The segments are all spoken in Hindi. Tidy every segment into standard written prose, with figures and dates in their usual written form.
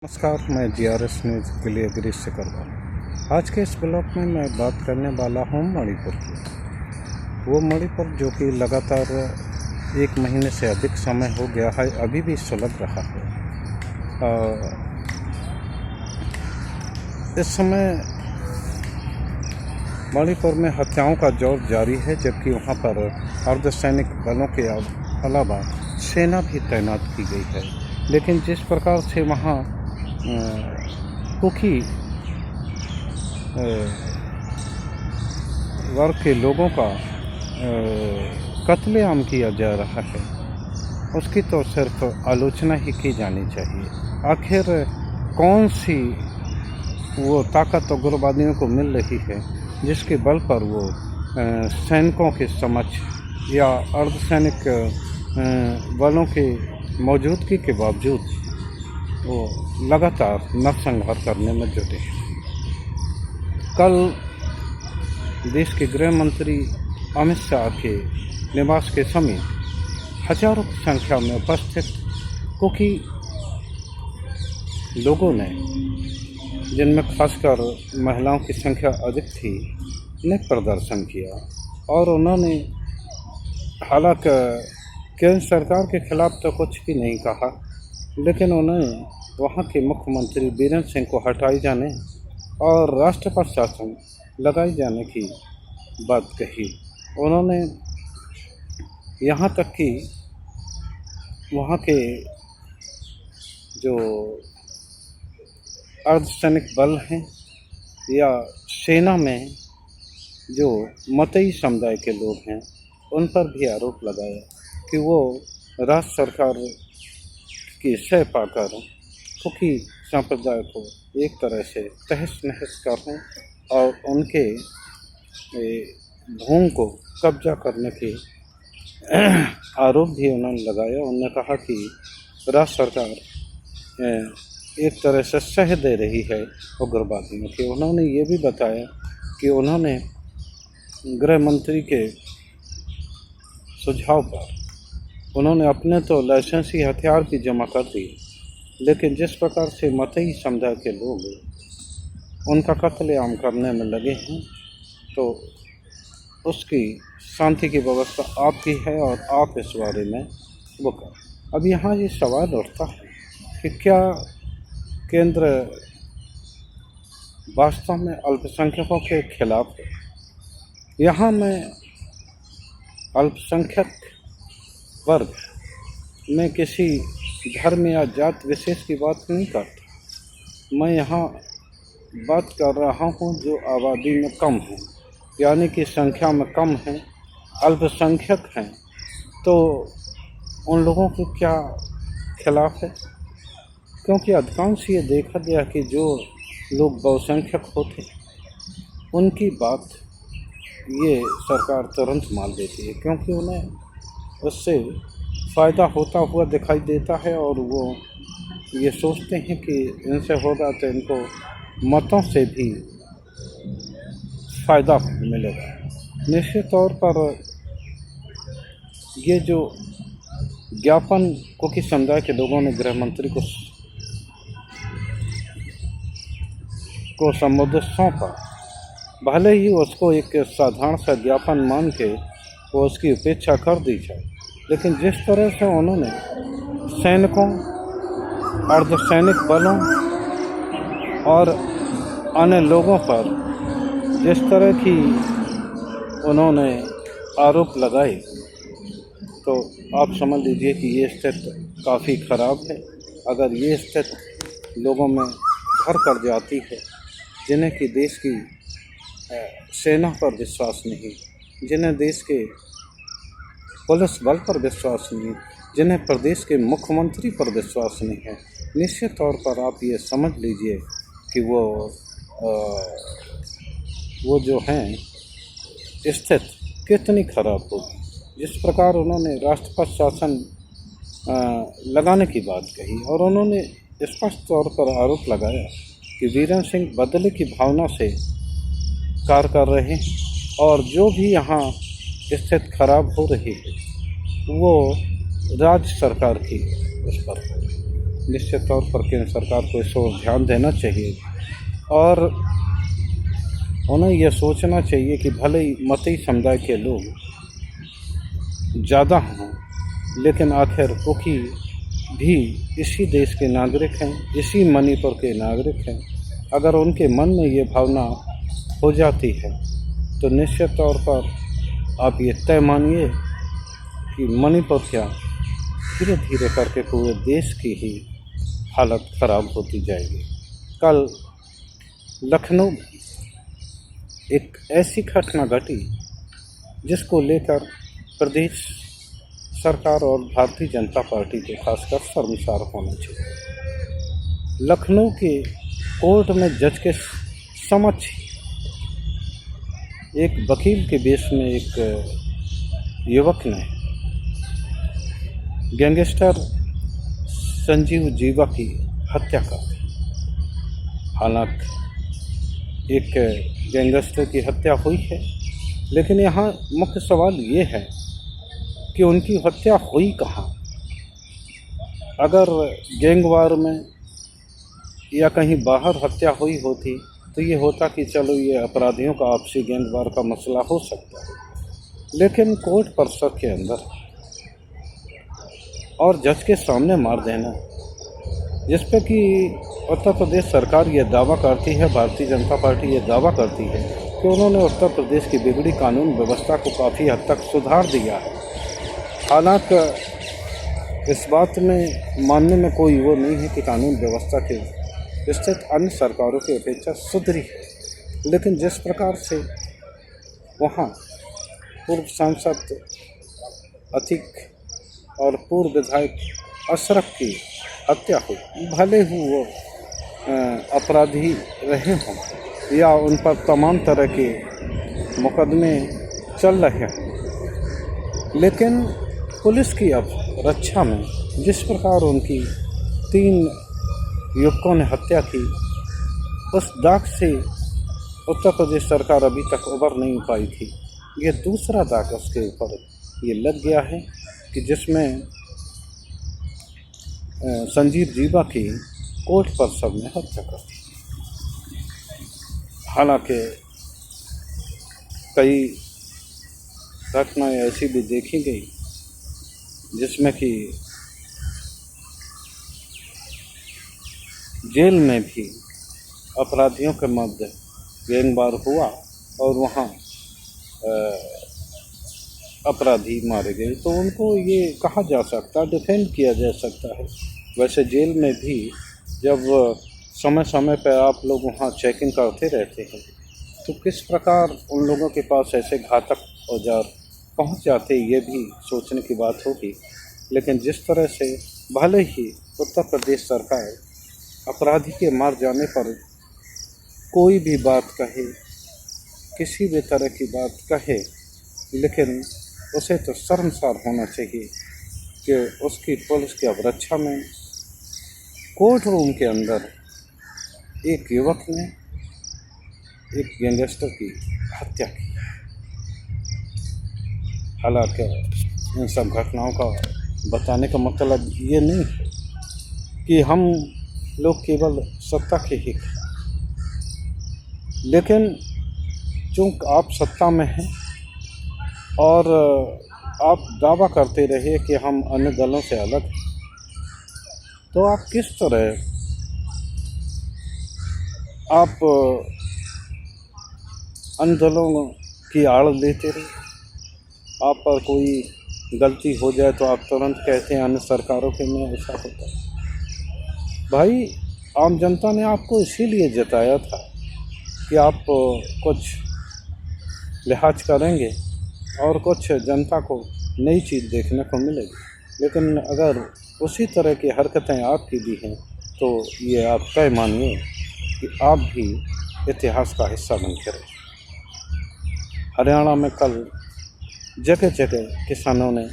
नमस्कार, मैं GRS न्यूज़ के लिए गिरीश सिकरवार। आज के इस ब्लॉग में मैं बात करने वाला हूँ मणिपुर की। वो मणिपुर जो कि लगातार 1 महीने से अधिक समय हो गया है, अभी भी सुलग रहा है। इस समय मणिपुर में हत्याओं का दौर जारी है, जबकि वहाँ पर अर्धसैनिक बलों के अलावा सेना भी तैनात की गई है। लेकिन जिस प्रकार से वहाँ कुकी वर्ग के लोगों का कत्लेआम किया जा रहा है, उसकी तो सिर्फ आलोचना ही की जानी चाहिए। आखिर कौन सी वो ताकत उग्रवादियों को मिल रही है जिसके बल पर वो सैनिकों के समक्ष या अर्धसैनिक बलों के मौजूदगी के बावजूद वो लगातार नरसंहार करने में जुटे हैं। कल देश के गृह मंत्री अमित शाह के निवास के समीप हजारों की संख्या में उपस्थित कुकी लोगों ने, जिनमें खासकर महिलाओं की संख्या अधिक थी, ने प्रदर्शन किया। और उन्होंने हालांकि केंद्र सरकार के खिलाफ तो कुछ भी नहीं कहा, लेकिन उन्होंने वहाँ के मुख्यमंत्री बीरेंद्र सिंह को हटाए जाने और राष्ट्र पर शासन लगाए जाने की बात कही। उन्होंने यहाँ तक कि वहाँ के जो अर्धसैनिक बल हैं या सेना में जो मतई समुदाय के लोग हैं, उन पर भी आरोप लगाया कि वो राज्य सरकार की सह पाकर कुकी संप्रदाय को एक तरह से तहस नहस कर रहे हैं और उनके भूमि को कब्जा करने के आरोप भी उन्होंने लगाया। उन्होंने कहा कि राज्य सरकार एक तरह से सह दे रही है उग्रवादियों की। उन्होंने ये भी बताया कि उन्होंने गृह मंत्री के सुझाव पर उन्होंने अपने तो लाइसेंसी हथियार भी जमा कर दिए, लेकिन जिस प्रकार से मतई समुदाय के लोग उनका कत्लेआम करने में लगे हैं, तो उसकी शांति की व्यवस्था आपकी है और आप इस बारे में वो कर। अब यहाँ ये सवाल उठता है कि क्या केंद्र वास्तव में अल्पसंख्यकों के खिलाफ है? यहाँ मैं अल्पसंख्यक वर्ग में किसी धर्म या जात विशेष की बात नहीं करता। मैं यहाँ बात कर रहा हूँ जो आबादी में कम है, यानी कि संख्या में कम है, अल्पसंख्यक हैं, तो उन लोगों के क्या खिलाफ है? क्योंकि अधिकांश ये देखा गया कि जो लोग बहुसंख्यक होते उनकी बात ये सरकार तुरंत मान लेती है, क्योंकि उन्हें उससे फ़ायदा होता हुआ दिखाई देता है और वो ये सोचते हैं कि इनसे होगा तो इनको मतों से भी फ़ायदा मिलेगा। निश्चित तौर पर ये जो ज्ञापन कुकी समुदाय के लोगों ने गृह मंत्री को संबोधित सौंपा, भले ही उसको एक साधारण सा ज्ञापन मान के वो उसकी उपेक्षा कर दी जाए, लेकिन जिस तरह से उन्होंने सैनिकों, अर्धसैनिक बलों और अन्य लोगों पर जिस तरह की उन्होंने आरोप लगाए, तो आप समझ लीजिए कि ये स्थिति काफ़ी ख़राब है। अगर ये स्थिति लोगों में घर कर जाती है, जिन्हें कि देश की सेना पर विश्वास नहीं, जिन्हें देश के पुलिस बल पर विश्वास नहीं, जिन्हें प्रदेश के मुख्यमंत्री पर विश्वास नहीं है, निश्चित तौर पर आप ये समझ लीजिए कि वो जो हैं स्थिति कितनी खराब होगी। जिस प्रकार उन्होंने राष्ट्र पर शासन लगाने की बात कही और उन्होंने स्पष्ट तौर पर आरोप लगाया कि बीरेंद्र सिंह बदले की भावना से कार्य कर रहे हैं और जो भी यहाँ स्थिति खराब हो रही है वो राज्य सरकार की उस पर निश्चित तौर पर केंद्र सरकार को इस ओर ध्यान देना चाहिए और उन्हें यह सोचना चाहिए कि भले ही मती समुदाय के लोग ज़्यादा हों, लेकिन आखिर कुकी भी इसी देश के नागरिक हैं, इसी मणिपुर के नागरिक हैं। अगर उनके मन में ये भावना हो जाती है तो निश्चित तौर पर आप ये तय मानिए कि मणिपुर क्या धीरे धीरे करके पूरे देश की ही हालत ख़राब होती जाएगी। कल लखनऊ एक ऐसी घटना घटी जिसको लेकर प्रदेश सरकार और भारतीय जनता पार्टी को खासकर शर्मसार होना चाहिए। लखनऊ के कोर्ट में जज के समक्ष एक वकील के बेस में एक युवक ने गैंगस्टर संजीव जीवा की हत्या कर दी। हालांकि एक गैंगस्टर की हत्या हुई है, लेकिन यहाँ मुख्य सवाल ये है कि उनकी हत्या हुई कहाँ। अगर गैंगवार में या कहीं बाहर हत्या हुई होती तो ये होता कि चलो ये अपराधियों का आपसी गैंगवार का मसला हो सकता है, लेकिन कोर्ट परिसर के अंदर और जज के सामने मार देना, जिस पे कि उत्तर प्रदेश सरकार ये दावा करती है, भारतीय जनता पार्टी ये दावा करती है कि उन्होंने उत्तर प्रदेश की बिगड़ी कानून व्यवस्था को काफ़ी हद तक सुधार दिया है। हालांकि इस बात में मानने में कोई वो नहीं है कि कानून व्यवस्था के स्थित अन्य सरकारों की अपेक्षा सुधरी है, लेकिन जिस प्रकार से वहाँ पूर्व सांसद अतीक और पूर्व विधायक अशरफ की हत्या हुई, भले ही वो अपराधी रहे हों या उन पर तमाम तरह के मुकदमे चल रहे हैं, लेकिन पुलिस की अब रक्षा में जिस प्रकार उनकी 3 युवकों ने हत्या की, उस दाग से उत्तर प्रदेश सरकार अभी तक उबर नहीं पाई थी। ये दूसरा दाग उसके ऊपर ये लग गया है कि जिसमें संजीव जीवा की कोर्ट परिसर में हत्या कर दी। हालांकि कई घटनाएं ऐसी भी देखी गई जिसमें कि जेल में भी अपराधियों के मध्य गैंगवार हुआ और वहाँ अपराधी मारे गए, तो उनको ये कहा जा सकता, डिफेंड किया जा सकता है। वैसे जेल में भी जब समय समय पर आप लोग वहाँ चेकिंग करते रहते हैं तो किस प्रकार उन लोगों के पास ऐसे घातक औजार पहुँच जाते, ये भी सोचने की बात होगी। लेकिन जिस तरह से भले ही उत्तर प्रदेश सरकार अपराधी के मार जाने पर कोई भी बात कहे, किसी भी तरह की बात कहे, लेकिन उसे तो शर्मसार होना चाहिए कि उसकी पुलिस की अवरक्षा में कोर्ट रूम के अंदर एक युवक ने एक गैंगस्टर की हत्या की। हालांकि इन सब घटनाओं का बताने का मतलब ये नहीं है कि हम लोग केवल सत्ता के ही, लेकिन चूँकि आप सत्ता में हैं और आप दावा करते रहे कि हम अन्य दलों से अलग हैं, तो आप किस तरह आप अन्य दलों की आड़ लेते रहे। आप पर कोई गलती हो जाए तो आप तुरंत कहते हैं अन्य सरकारों के में ऐसा होता है। भाई, आम जनता ने आपको इसीलिए जिताया था कि आप कुछ लिहाज करेंगे और कुछ जनता को नई चीज़ देखने को मिलेगी, लेकिन अगर उसी तरह की हरकतें आपकी भी हैं तो ये आप तय मानिए कि आप भी इतिहास का हिस्सा बन के रहे। हरियाणा में कल जगह जगह किसानों ने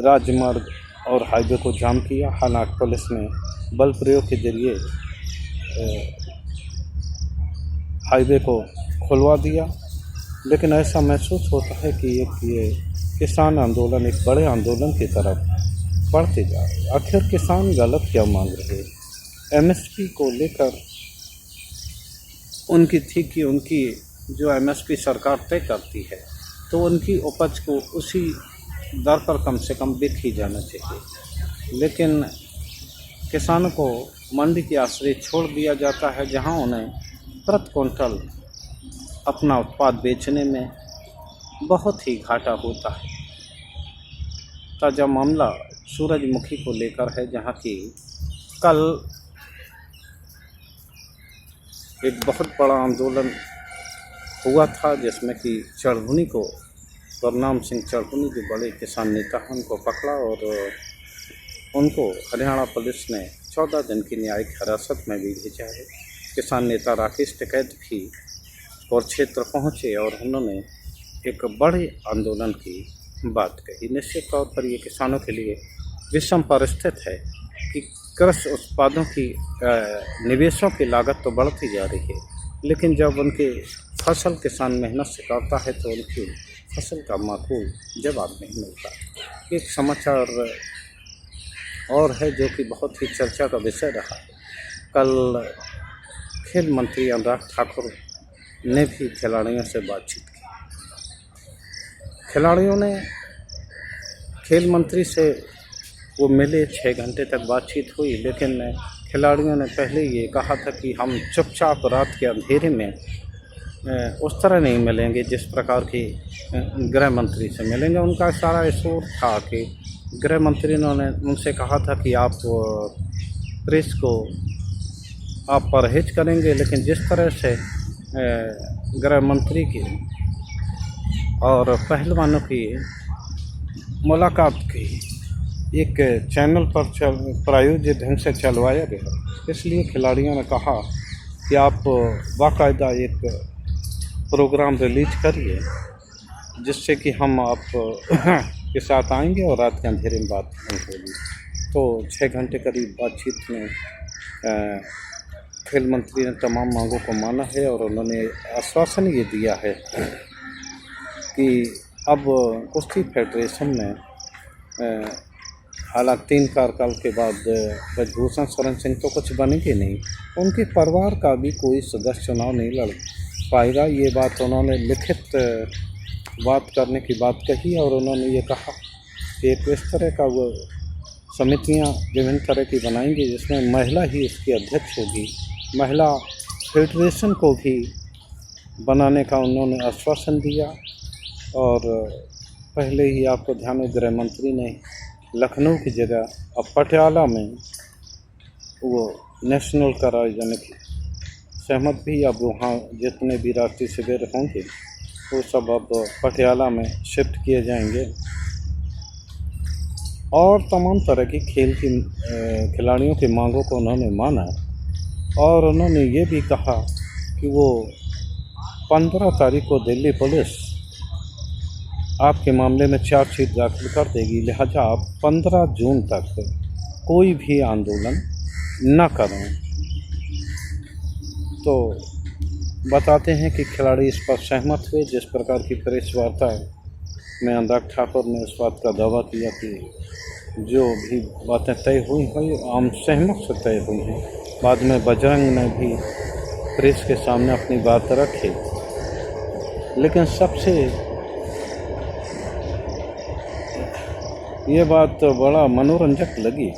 राजमार्ग और हाईवे को जाम किया। हालांकि पुलिस ने बल प्रयोग के जरिए हाईवे को खुलवा दिया, लेकिन ऐसा महसूस होता है कि ये किसान आंदोलन एक बड़े आंदोलन की तरफ बढ़ते जा रहे हैं। आखिर किसान गलत क्या मांग रहे हैं? एमएसपी को लेकर उनकी थी कि उनकी जो एमएसपी सरकार तय करती है तो उनकी उपज को उसी दर पर कम से कम बिक ही जाना चाहिए, लेकिन किसानों को मंडी के आश्रय छोड़ दिया जाता है, जहां उन्हें प्रति क्विंटल अपना उत्पाद बेचने में बहुत ही घाटा होता है। ताज़ा मामला सूरजमुखी को लेकर है, जहां की कल एक बहुत बड़ा आंदोलन हुआ था, जिसमें कि चढ़भुनी को गुरनाम सिंह चढ़भुनी जो बड़े किसान नेता हैं उनको पकड़ा और उनको हरियाणा पुलिस ने 14 दिन की न्यायिक हिरासत में भी भेजा है। किसान नेता राकेश टिकैत भी कुरुक्षेत्र पहुँचे और उन्होंने एक बड़े आंदोलन की बात कही। निश्चित तौर पर ये किसानों के लिए विषम परिस्थिति है कि कृषि उत्पादों की निवेशों की लागत तो बढ़ती जा रही है, लेकिन जब उनके फसल किसान मेहनत से करता है तो उनकी फसल का माकूल जवाब नहीं मिलता। एक समाचार और है जो कि बहुत ही चर्चा का विषय रहा। कल खेल मंत्री अनुराग ठाकुर ने भी खिलाड़ियों से बातचीत की। खिलाड़ियों ने खेल मंत्री से वो मिले, 6 घंटे तक बातचीत हुई, लेकिन खिलाड़ियों ने पहले ये कहा था कि हम चुपचाप रात के अंधेरे में उस तरह नहीं मिलेंगे जिस प्रकार की गृह मंत्री से मिलेंगे। उनका सारा इशूर था कि गृह मंत्री ने उनसे कहा था कि आप प्रेस को आप परहेज करेंगे, लेकिन जिस तरह से गृह मंत्री की और पहलवानों की मुलाकात की एक चैनल पर प्रायोजित ढंग से चलवाया गया, इसलिए खिलाड़ियों ने कहा कि आप बाकायदा एक प्रोग्राम रिलीज करिए जिससे कि हम आप के साथ आएंगे और रात के अंधेरे में बात होगी। तो 6 घंटे करीब बातचीत में खेल मंत्री ने तमाम मांगों को माना है और उन्होंने आश्वासन ये दिया है कि अब कुश्ती फेडरेशन में हालांकि 3 कार्यकाल के बाद ब्रजभूषण शरण सिंह तो कुछ बनेंगे नहीं, उनके परिवार का भी कोई सदस्य चुनाव नहीं लड़ पाएगा। ये बात उन्होंने लिखित बात करने की बात कही और उन्होंने ये कहा कि एक इस तरह का वो समितियां विभिन्न तरह की बनाएंगे जिसमें महिला ही इसकी अध्यक्ष होगी। महिला फेडरेशन को भी बनाने का उन्होंने आश्वासन दिया और पहले ही आपको ध्यान में गृह मंत्री ने लखनऊ की जगह अब पटियाला में वो नेशनल कराने की सहमत भी। अब वहाँ जितने भी राष्ट्रीय शिविर होंगे वो सब अब पटियाला में शिफ्ट किए जाएंगे और तमाम तरह की खेल की खिलाड़ियों की मांगों को उन्होंने माना और उन्होंने ये भी कहा कि वो 15 तारीख को दिल्ली पुलिस आपके मामले में चार्जशीट दाखिल कर देगी, लिहाजा आप 15 जून तक कोई भी आंदोलन न करें। तो बताते हैं कि खिलाड़ी इस पर सहमत हुए। जिस प्रकार की प्रेस वार्ता में अनुराग ठाकुर ने इस बात का दावा किया कि जो भी बातें तय हुई हैं आम सहमत से तय हुई हैं। बाद में बजरंग ने भी प्रेस के सामने अपनी बात रखी, लेकिन सबसे ये बात बड़ा मनोरंजक लगी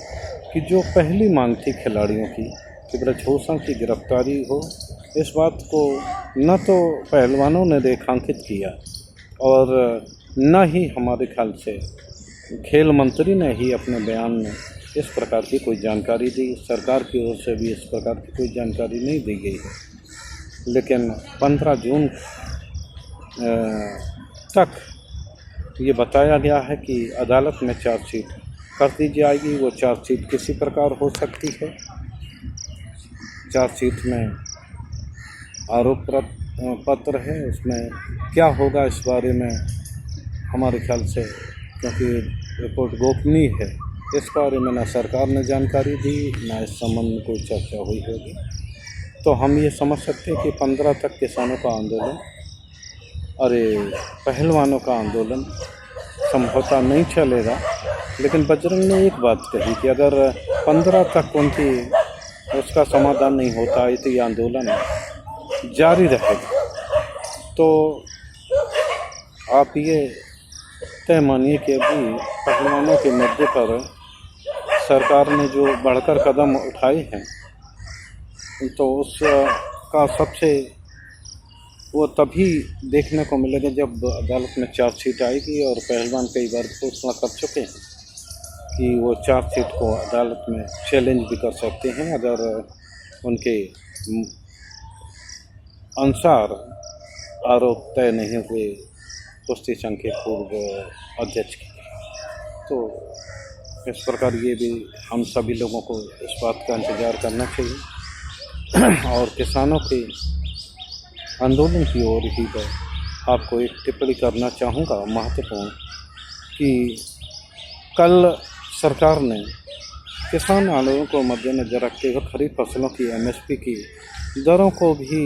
कि जो पहली मांग थी खिलाड़ियों की कि ब्रजभूषण की गिरफ्तारी हो, इस बात को न तो पहलवानों ने रेखांकित किया और न ही हमारे ख्याल से खेल मंत्री ने ही अपने बयान में इस प्रकार की कोई जानकारी दी। सरकार की ओर से भी इस प्रकार की कोई जानकारी नहीं दी गई है, लेकिन 15 जून तक ये बताया गया है कि अदालत में चार्जशीट कर दी जाएगी। वो चार्जशीट किसी प्रकार हो सकती है। चार्जशीट में आरोप पत्र है, उसमें क्या होगा इस बारे में हमारे ख्याल से, क्योंकि रिपोर्ट गोपनीय है, इस बारे में न सरकार ने जानकारी दी न इस संबंध में कोई चर्चा हुई होगी। तो हम ये समझ सकते हैं कि 15 तक किसानों का आंदोलन और पहलवानों का आंदोलन संभवतः नहीं चलेगा, लेकिन बजरंग ने एक बात कही कि अगर 15 तक उनकी उसका समाधान नहीं होता है तो ये आंदोलन जारी रहेगा। तो आप ये तय मानिए कि अभी पहलवानों के मुद्दे पर सरकार ने जो बढ़कर कदम उठाए हैं, तो उसका सबसे वो तभी देखने को मिलेगा जब अदालत में चार्जशीट आएगी। और पहलवान कई बार घोषणा कर चुके हैं कि वो चार्जशीट को अदालत में चैलेंज भी कर सकते हैं अगर उनके अनुसार आरोप तय नहीं हुए कुश्ती संघ के पूर्व अध्यक्ष की। तो इस प्रकार ये भी हम सभी लोगों को इस बात का इंतज़ार करना चाहिए। और किसानों के आंदोलन की ओर ही मैं आपको एक टिप्पणी करना चाहूँगा महत्वपूर्ण, कि कल सरकार ने किसान आंदोलन को मद्देनजर रखते हुए खरीफ फसलों की MSP की दरों को भी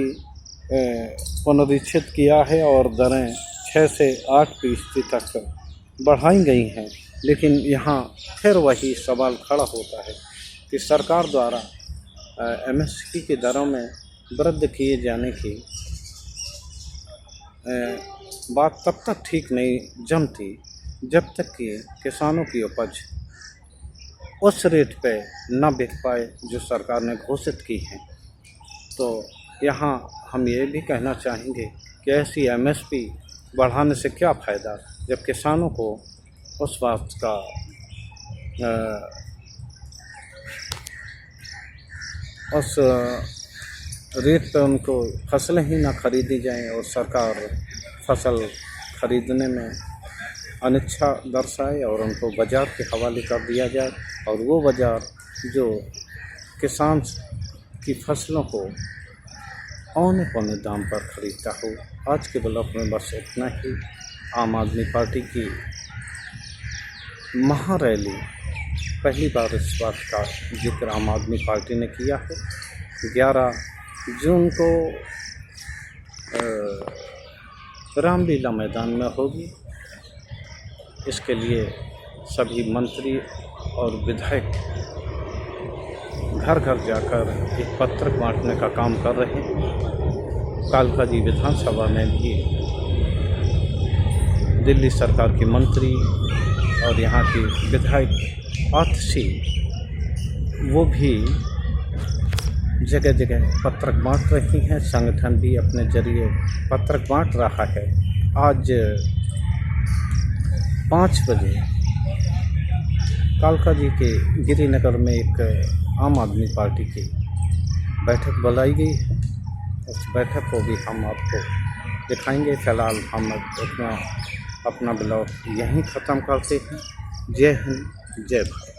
पुनरीक्षित किया है और दरें 6 से 8% तक बढ़ाई गई हैं। लेकिन यहाँ फिर वही सवाल खड़ा होता है कि सरकार द्वारा MSP की दरों में वृद्धि किए जाने की बात तब तक ठीक नहीं जमती जब तक कि किसानों की उपज उस रेट पे न बिक पाए जो सरकार ने घोषित की है। तो यहाँ हम ये भी कहना चाहेंगे कि ऐसी MSP बढ़ाने से क्या फ़ायदा जब किसानों को उस बात का उस रेट पे उनको फसलें ही ना खरीदी जाएं और सरकार फसल खरीदने में अनिच्छा दर्शाए और उनको बाज़ार के हवाले कर दिया जाए और वो बाज़ार जो किसान की फसलों को औने पौने दाम पर खरीदता हो। आज के ब्लॉग में बस इतना ही। आम आदमी पार्टी की महारैली पहली बार इस बात का जिक्र आम आदमी पार्टी ने किया है। 11 जून को रामलीला मैदान में होगी। इसके लिए सभी मंत्री और विधायक घर घर जाकर एक पत्रक बांटने का काम कर रहे हैं। कालका जी विधानसभा में भी दिल्ली सरकार की मंत्री और यहाँ की विधायक आतिशी वो भी जगह जगह पत्रक बांट रही हैं। संगठन भी अपने जरिए पत्रक बांट रहा है। आज 5 बजे कालका जी के गिरिनगर में एक आम आदमी पार्टी की बैठक बुलाई गई है। उस बैठक को भी हम आपको दिखाएंगे। फ़िलहाल हम अपना ब्लॉग यहीं ख़त्म करते हैं। जय हिंद, जय भारत।